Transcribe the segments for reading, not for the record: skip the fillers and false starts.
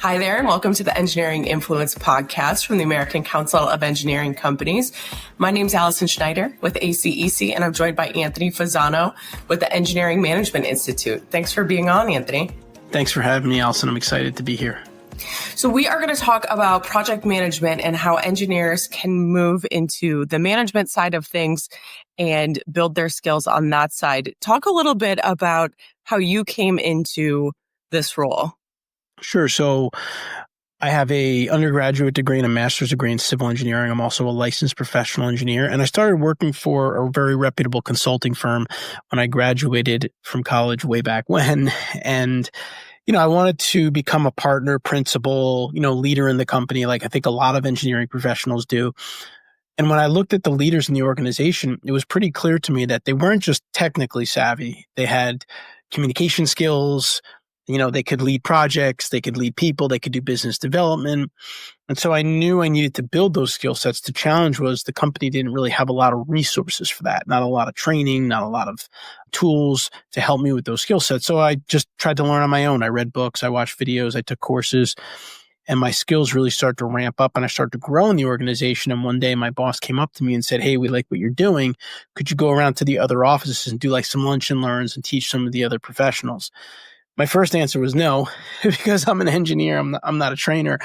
Hi there, and welcome to the Engineering Influence podcast from the American Council of Engineering Companies. My name is Allison Schneider with ACEC, and I'm joined by Anthony Fasano with the Engineering Management Institute. Thanks for being on, Anthony. Thanks for having me, Allison. I'm excited to be here. So we are going to talk about project management and how engineers can move into the management side of things and build their skills on that side. Talk a little bit about how you came into this role. Sure. So I have a undergraduate degree and a master's degree in civil engineering. I'm also a licensed professional engineer, and I started working for a very reputable consulting firm when I graduated from college way back when. And, I wanted to become a partner, principal, leader in the company, like I think a lot of engineering professionals do. And when I looked at the leaders in the organization, it was pretty clear to me that they weren't just technically savvy. They had communication skills. They could lead projects, they could lead people, they could do business development. And so I knew I needed to build those skill sets. The challenge was the company didn't really have a lot of resources for that, not a lot of training, not a lot of tools to help me with those skill sets. So I just tried to learn on my own. I read books, I watched videos, I took courses, and my skills really started to ramp up and I started to grow in the organization. And one day my boss came up to me and said, "Hey, we like what you're doing. Could you go around to the other offices and do like some lunch and learns and teach some of the other professionals?" My first answer was no, because I'm an engineer. I'm not a trainer.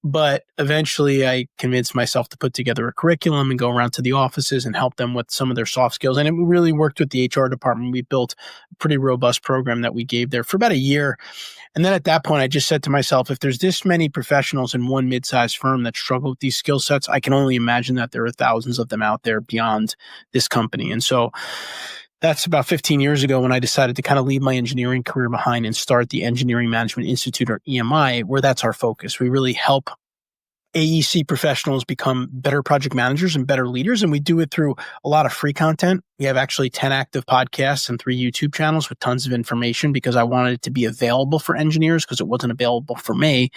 But eventually I convinced myself to put together a curriculum and go around to the offices and help them with some of their soft skills. And it really worked with the HR department. We built a pretty robust program that we gave there for about a year. And then at that point, I just said to myself, if there's this many professionals in one mid-sized firm that struggle with these skill sets, I can only imagine that there are thousands of them out there beyond this company. And so that's about 15 years ago when I decided to kind of leave my engineering career behind and start the Engineering Management Institute, or EMI, where that's our focus. We really help AEC professionals become better project managers and better leaders. And we do it through a lot of free content. We have actually 10 active podcasts and 3 YouTube channels with tons of information because I wanted it to be available for engineers because it wasn't available for me.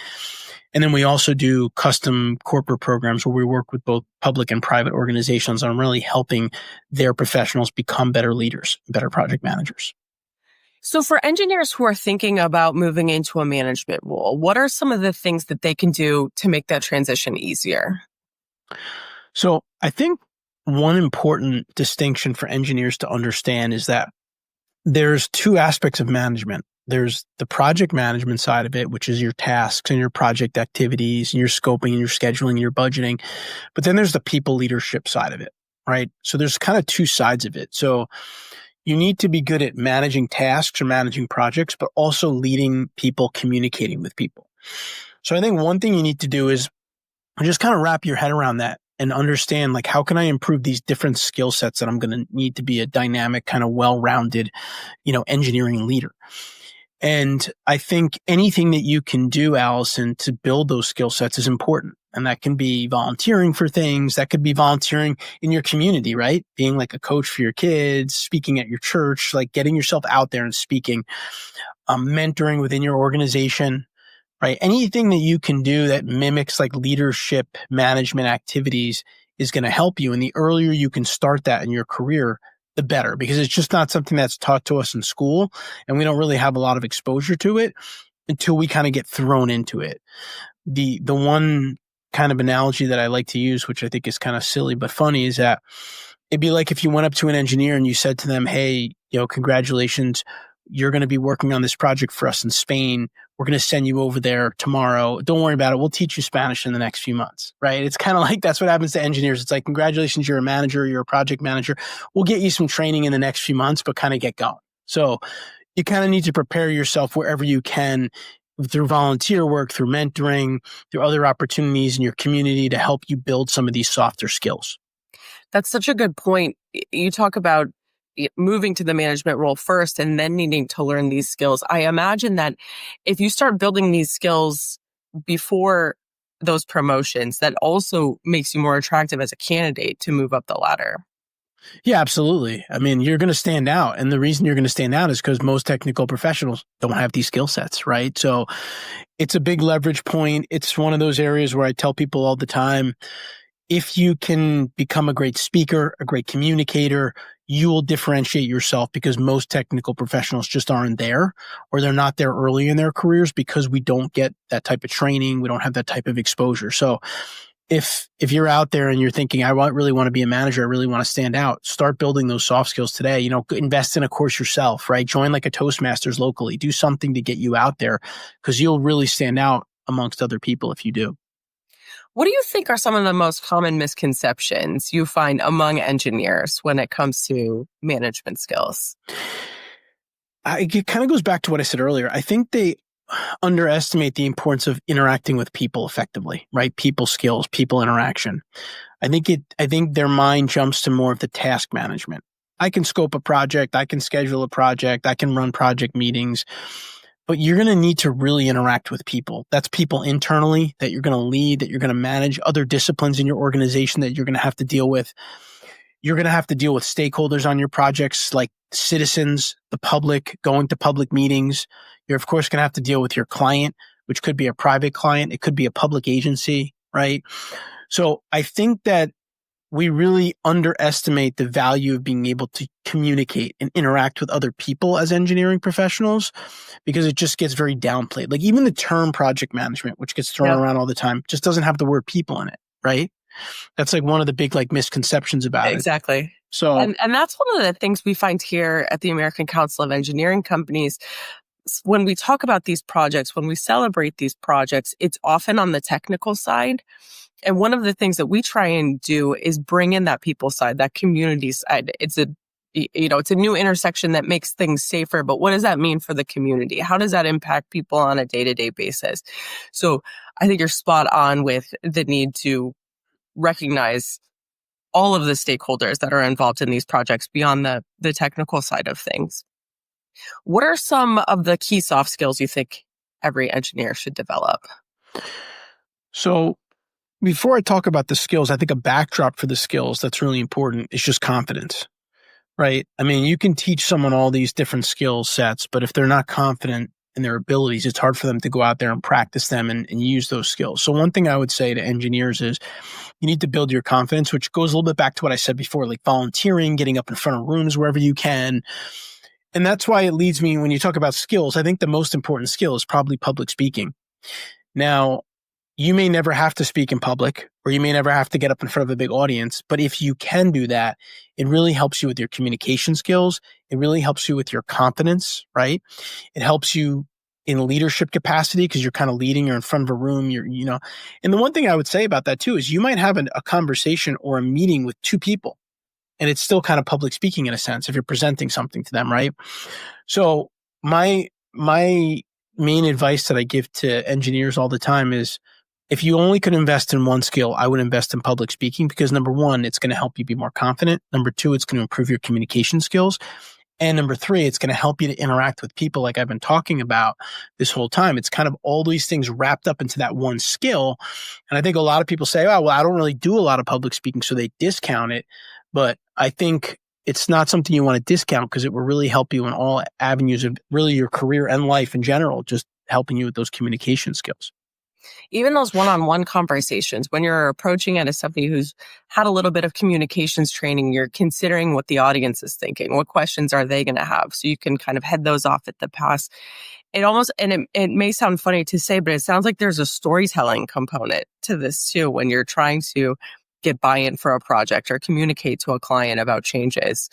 And then we also do custom corporate programs where we work with both public and private organizations on really helping their professionals become better leaders, better project managers. So for engineers who are thinking about moving into a management role, what are some of the things that they can do to make that transition easier? So I think one important distinction for engineers to understand is that there's 2 aspects of management. There's the project management side of it, which is your tasks and your project activities and your scoping and your scheduling and your budgeting. But then there's the people leadership side of it, right? So there's kind of 2 sides of it. So you need to be good at managing tasks or managing projects, but also leading people, communicating with people. So I think one thing you need to do is just kind of wrap your head around that and understand, like, how can I improve these different skill sets that I'm going to need to be a dynamic, kind of well-rounded, engineering leader. And I think anything that you can do, Allison, to build those skill sets is important. And that can be volunteering for things. That could be volunteering in your community, right? Being like a coach for your kids, speaking at your church, like getting yourself out there and speaking, mentoring within your organization, right? Anything that you can do that mimics like leadership management activities is going to help you. And the earlier you can start that in your career, the better, because it's just not something that's taught to us in school. And we don't really have a lot of exposure to it until we kind of get thrown into it. The one kind of analogy that I like to use, which I think is kind of silly but funny, is that it'd be like if you went up to an engineer and you said to them, "Hey, congratulations, you're going to be working on this project for us in Spain. We're going to send you over there tomorrow. Don't worry about it. We'll teach you Spanish in the next few months," right? It's kind of like that's what happens to engineers. It's like, congratulations, you're a manager, you're a project manager. We'll get you some training in the next few months, but kind of get going. So you kind of need to prepare yourself wherever you can through volunteer work, through mentoring, through other opportunities in your community to help you build some of these softer skills. That's such a good point. You talk about moving to the management role first and then needing to learn these skills. I imagine that if you start building these skills before those promotions, that also makes you more attractive as a candidate to move up the ladder. Yeah, absolutely. I mean, you're going to stand out. And the reason you're going to stand out is because most technical professionals don't have these skill sets, right? So it's a big leverage point. It's one of those areas where I tell people all the time, if you can become a great speaker, a great communicator, you will differentiate yourself because most technical professionals just aren't there, or they're not there early in their careers because we don't get that type of training. We don't have that type of exposure. So if you're out there and you're thinking, really want to be a manager, I really want to stand out, start building those soft skills today. Invest in a course yourself, right? Join like a Toastmasters locally. Do something to get you out there because you'll really stand out amongst other people if you do. What do you think are some of the most common misconceptions you find among engineers when it comes to management skills? It kind of goes back to what I said earlier. I think they underestimate the importance of interacting with people effectively, right? People skills, people interaction. I think their mind jumps to more of the task management. I can scope a project, I can schedule a project, I can run project meetings, but you're going to need to really interact with people. That's people internally that you're going to lead, that you're going to manage, other disciplines in your organization that you're going to have to deal with. You're going to have to deal with stakeholders on your projects like citizens, the public, going to public meetings. You're, of course, going to have to deal with your client, which could be a private client. It could be a public agency, right? So I think that we really underestimate the value of being able to communicate and interact with other people as engineering professionals because it just gets very downplayed. Like even the term project management, which gets thrown around all the time, just doesn't have the word people in it, right? That's like one of the big like misconceptions about it. Exactly. So, and that's one of the things we find here at the American Council of Engineering Companies. When we talk about these projects, when we celebrate these projects, it's often on the technical side. And one of the things that we try and do is bring in that people side, that community side. It's a new intersection that makes things safer. But what does that mean for the community? How does that impact people on a day-to-day basis? So I think you're spot on with the need to recognize all of the stakeholders that are involved in these projects beyond the technical side of things. What are some of the key soft skills you think every engineer should develop? So before I talk about the skills, I think a backdrop for the skills that's really important is just confidence, right? I mean, you can teach someone all these different skill sets, but if they're not confident in their abilities, it's hard for them to go out there and practice them and use those skills. So one thing I would say to engineers is you need to build your confidence, which goes a little bit back to what I said before, like volunteering, getting up in front of rooms wherever you can. And that's why it leads me, when you talk about skills, I think the most important skill is probably public speaking. Now, you may never have to speak in public, or you may never have to get up in front of a big audience. But if you can do that, it really helps you with your communication skills. It really helps you with your confidence, right? It helps you in leadership capacity because you're kind of leading, you're in front of a room, and the one thing I would say about that too is you might have a conversation or a meeting with two people, and it's still kind of public speaking in a sense if you're presenting something to them, right? So my main advice that I give to engineers all the time is, if you only could invest in one skill, I would invest in public speaking because number one, it's going to help you be more confident. Number two, it's going to improve your communication skills. And number three, it's going to help you to interact with people like I've been talking about this whole time. It's kind of all these things wrapped up into that one skill. And I think a lot of people say, oh, well, I don't really do a lot of public speaking, so they discount it. But I think it's not something you want to discount because it will really help you in all avenues of really your career and life in general, just helping you with those communication skills. Even those one-on-one conversations, when you're approaching it as somebody who's had a little bit of communications training, you're considering what the audience is thinking. What questions are they going to have? So you can kind of head those off at the pass. It may sound funny to say, but it sounds like there's a storytelling component to this too, when you're trying to get buy-in for a project or communicate to a client about changes.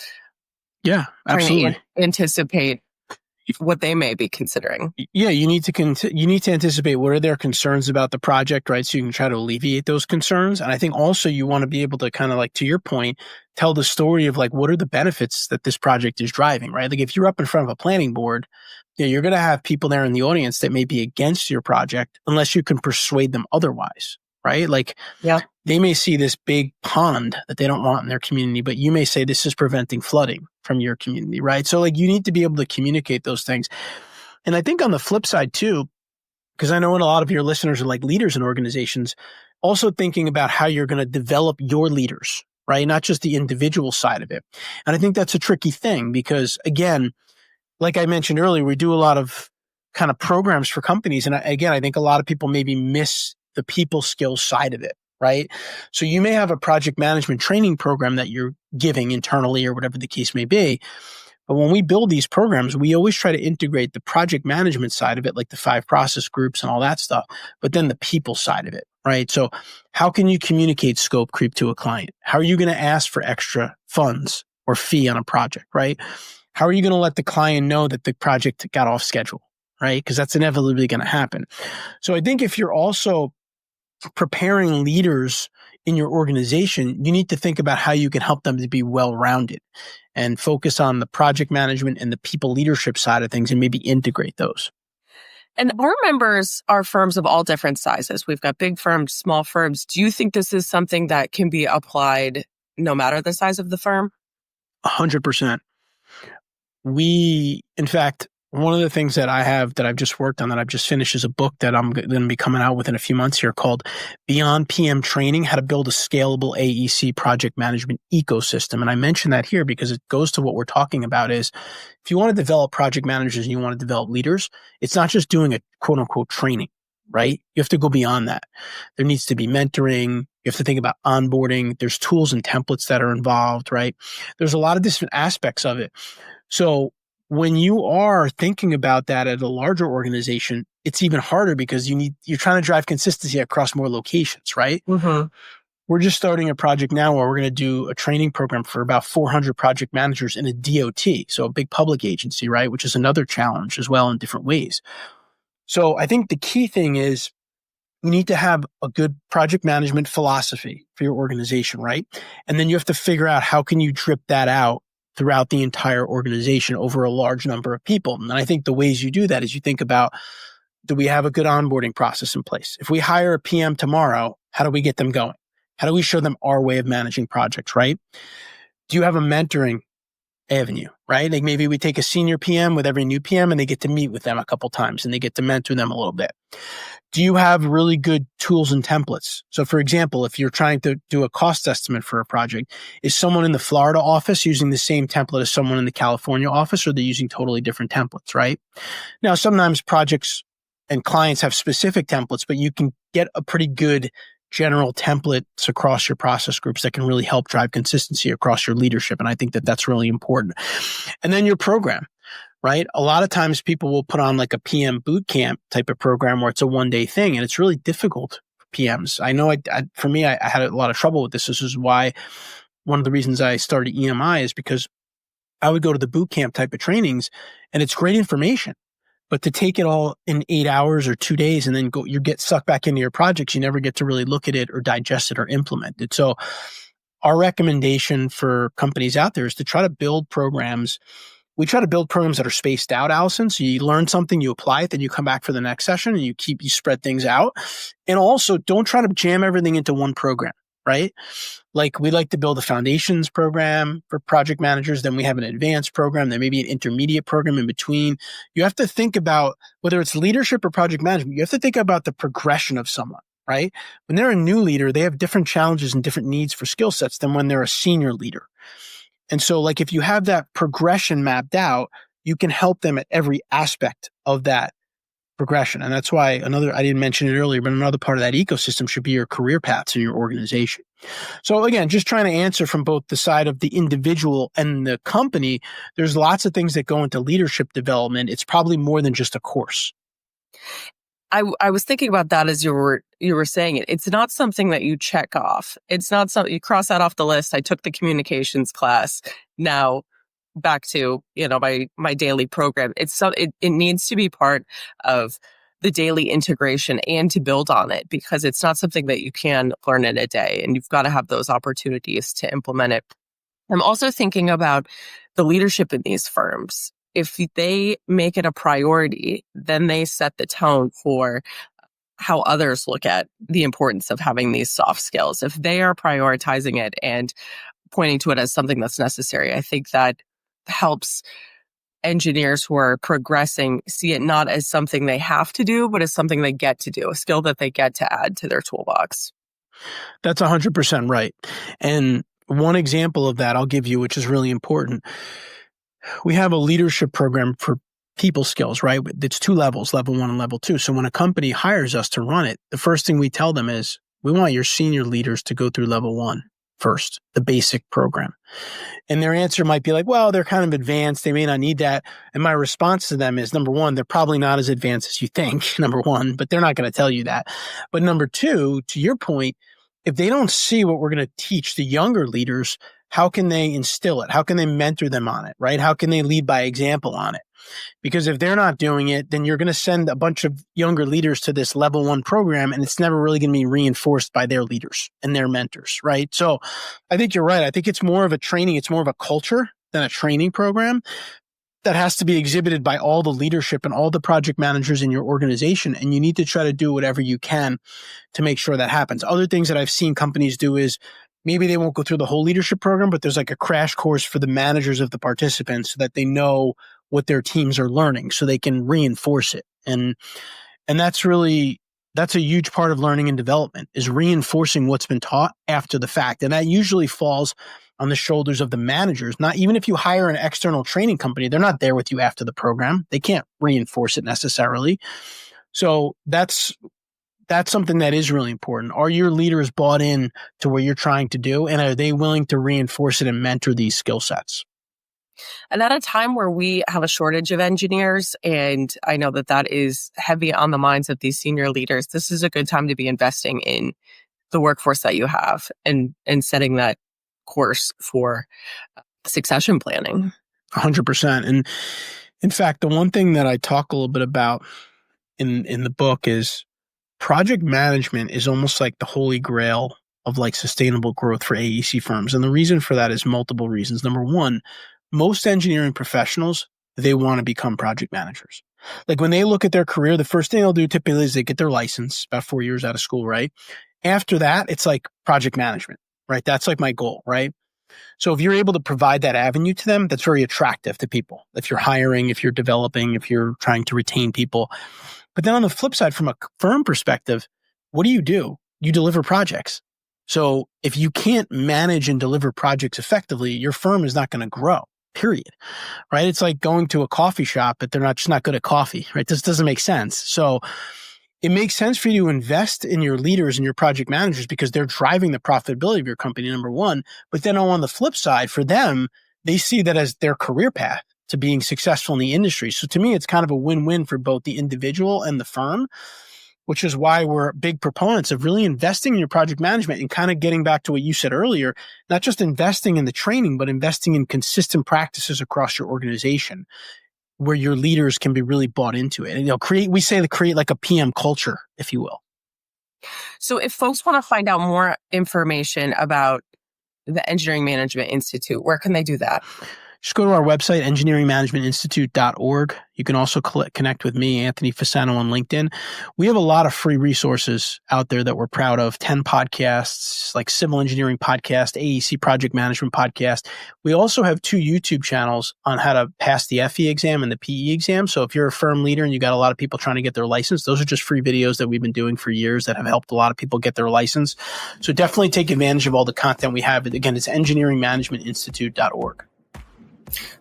Yeah, absolutely. Trying to anticipate what they may be considering. Yeah, you need to anticipate what are their concerns about the project, right? So you can try to alleviate those concerns. And I think also you want to be able to kind of like, to your point, tell the story of like, what are the benefits that this project is driving, right? Like if you're up in front of a planning board, you're going to have people there in the audience that may be against your project unless you can persuade them otherwise, right? Like they may see this big pond that they don't want in their community, but you may say this is preventing flooding from your community, right? So like you need to be able to communicate those things. And I think on the flip side too, because I know a lot of your listeners are like leaders in organizations, also thinking about how you're going to develop your leaders, right? Not just the individual side of it. And I think that's a tricky thing because again, like I mentioned earlier, we do a lot of kind of programs for companies. And I think a lot of people maybe miss the people skills side of it, right? So you may have a project management training program that you're giving internally or whatever the case may be. But when we build these programs, we always try to integrate the project management side of it, like the 5 process groups and all that stuff, but then the people side of it, right? So how can you communicate scope creep to a client? How are you going to ask for extra funds or fee on a project, right? How are you going to let the client know that the project got off schedule, right? Because that's inevitably going to happen. So I think if you're also preparing leaders in your organization, you need to think about how you can help them to be well-rounded and focus on the project management and the people leadership side of things and maybe integrate those. And our members are firms of all different sizes. We've got big firms, small firms. Do you think this is something that can be applied no matter the size of the firm? 100%. In fact, one of the things that I've just worked on, that I've just finished, is a book that I'm going to be coming out with in a few months here called Beyond PM Training: How to Build a Scalable AEC Project Management Ecosystem. And I mention that here because it goes to what we're talking about is if you want to develop project managers and you want to develop leaders, it's not just doing a quote unquote training, right? You have to go beyond that. There needs to be mentoring. You have to think about onboarding. There's tools and templates that are involved, right? There's a lot of different aspects of it. So when you are thinking about that at a larger organization, it's even harder because you're trying to drive consistency across more locations, right? Mm-hmm. We're just starting a project now where we're going to do a training program for about 400 project managers in a DOT, so a big public agency, right? Which is another challenge as well in different ways. So I think the key thing is you need to have a good project management philosophy for your organization, right? And then you have to figure out how can you drip that out throughout the entire organization over a large number of people. And I think the ways you do that is you think about, do we have a good onboarding process in place? If we hire a PM tomorrow, how do we get them going? How do we show them our way of managing projects, right? Do you have a mentoring avenue, right? Like maybe we take a senior PM with every new PM and they get to meet with them a couple times and they get to mentor them a little bit. Do you have really good tools and templates? So for example, if you're trying to do a cost estimate for a project, is someone in the Florida office using the same template as someone in the California office, or they're using totally different templates, right? Now, sometimes projects and clients have specific templates, but you can get a pretty good general templates across your process groups that can really help drive consistency across your leadership. And I think that that's really important. And then your program, right? A lot of times people will put on like a PM boot camp type of program where it's a 1-day thing, and it's really difficult for PMs. I know for me, I had a lot of trouble with this. This is why one of the reasons I started EMI is because I would go to the boot camp type of trainings and it's great information. But to take it all in 8 hours or 2 days and then you get sucked back into your projects, you never get to really look at it or digest it or implement it. So our recommendation for companies out there is to try to build programs. We try to build programs that are spaced out, Allison. So you learn something, you apply it, then you come back for the next session and you spread things out. And also don't try to jam everything into one program, right? Like we like to build a foundations program for project managers. Then we have an advanced program. Then maybe an intermediate program in between. You have to think about whether it's leadership or project management. You have to think about the progression of someone, right? When they're a new leader, they have different challenges and different needs for skill sets than when they're a senior leader. And so like if you have that progression mapped out, you can help them at every aspect of that progression. And that's why I didn't mention it earlier, but another part of that ecosystem should be your career paths in your organization. So again, just trying to answer from both the side of the individual and the company, there's lots of things that go into leadership development. It's probably more than just a course. I was thinking about that as you were saying it. It's not something that you check off. It's not something you cross that off the list. I took the communications class. Now back to, my daily program. It needs to be part of the daily integration and to build on it, because it's not something that you can learn in a day, and you've got to have those opportunities to implement it. I'm also thinking about the leadership in these firms. If they make it a priority, then they set the tone for how others look at the importance of having these soft skills. If they are prioritizing it and pointing to it as something that's necessary, I think that helps engineers who are progressing see it not as something they have to do, but as something they get to do, a skill that they get to add to their toolbox. That's 100% right. And one example of that I'll give you, which is really important. We have a leadership program for people skills, right? It's 2 levels, level 1 and level 2. So when a company hires us to run it, the first thing we tell them is we want your senior leaders to go through level 1 first, the basic program. And their answer might be like, well, they're kind of advanced. They may not need that. And my response to them is, number one, they're probably not as advanced as you think, number one, but they're not going to tell you that. But number two, to your point, if they don't see what we're going to teach the younger leaders, how can they instill it? How can they mentor them on it, right? How can they lead by example on it? Because if they're not doing it, then you're going to send a bunch of younger leaders to this level 1 program, and it's never really going to be reinforced by their leaders and their mentors, right? So I think you're right. I think it's more of a training. It's more of a culture than a training program that has to be exhibited by all the leadership and all the project managers in your organization. And you need to try to do whatever you can to make sure that happens. Other things that I've seen companies do is maybe they won't go through the whole leadership program, but there's like a crash course for the managers of the participants so that they know what their teams are learning so they can reinforce it. And that's a huge part of learning and development, is reinforcing what's been taught after the fact. And that usually falls on the shoulders of the managers. Not even if you hire an external training company, they're not there with you after the program. They can't reinforce it necessarily. So that's something that is really important. Are your leaders bought in to what you're trying to do? And are they willing to reinforce it and mentor these skill sets? And at a time where we have a shortage of engineers, and I know that is heavy on the minds of these senior leaders, this is a good time to be investing in the workforce that you have and setting that course for succession planning. 100%. And in fact, the one thing that I talk a little bit about in the book is project management is almost like the holy grail of like sustainable growth for AEC firms. And the reason for that is multiple reasons. Number one, most engineering professionals, they want to become project managers. Like when they look at their career, the first thing they'll do typically is they get their license about 4 years out of school, right? After that, it's like project management, right? That's like my goal, right? So if you're able to provide that avenue to them, that's very attractive to people. If you're hiring, if you're developing, if you're trying to retain people. But then on the flip side, from a firm perspective, what do? You deliver projects. So if you can't manage and deliver projects effectively, your firm is not going to grow, period. Right? It's like going to a coffee shop, but they're just not good at coffee, right? This doesn't make sense. So it makes sense for you to invest in your leaders and your project managers because they're driving the profitability of your company, number one. But then on the flip side, for them, they see that as their career path to being successful in the industry. So to me, it's kind of a win-win for both the individual and the firm, which is why we're big proponents of really investing in your project management and kind of getting back to what you said earlier, not just investing in the training, but investing in consistent practices across your organization where your leaders can be really bought into it. And create like a PM culture, if you will. So if folks want to find out more information about the Engineering Management Institute, where can they do that? Just go to our website, engineeringmanagementinstitute.org. You can also connect with me, Anthony Fasano, on LinkedIn. We have a lot of free resources out there that we're proud of. 10 podcasts, like Civil Engineering Podcast, AEC Project Management Podcast. We also have 2 YouTube channels on how to pass the FE exam and the PE exam. So if you're a firm leader and you got a lot of people trying to get their license, those are just free videos that we've been doing for years that have helped a lot of people get their license. So definitely take advantage of all the content we have. Again, it's engineeringmanagementinstitute.org.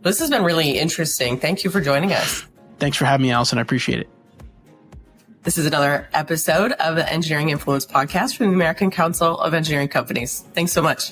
This has been really interesting. Thank you for joining us. Thanks for having me, Allison. I appreciate it. This is another episode of the Engineering Influence Podcast from the American Council of Engineering Companies. Thanks so much.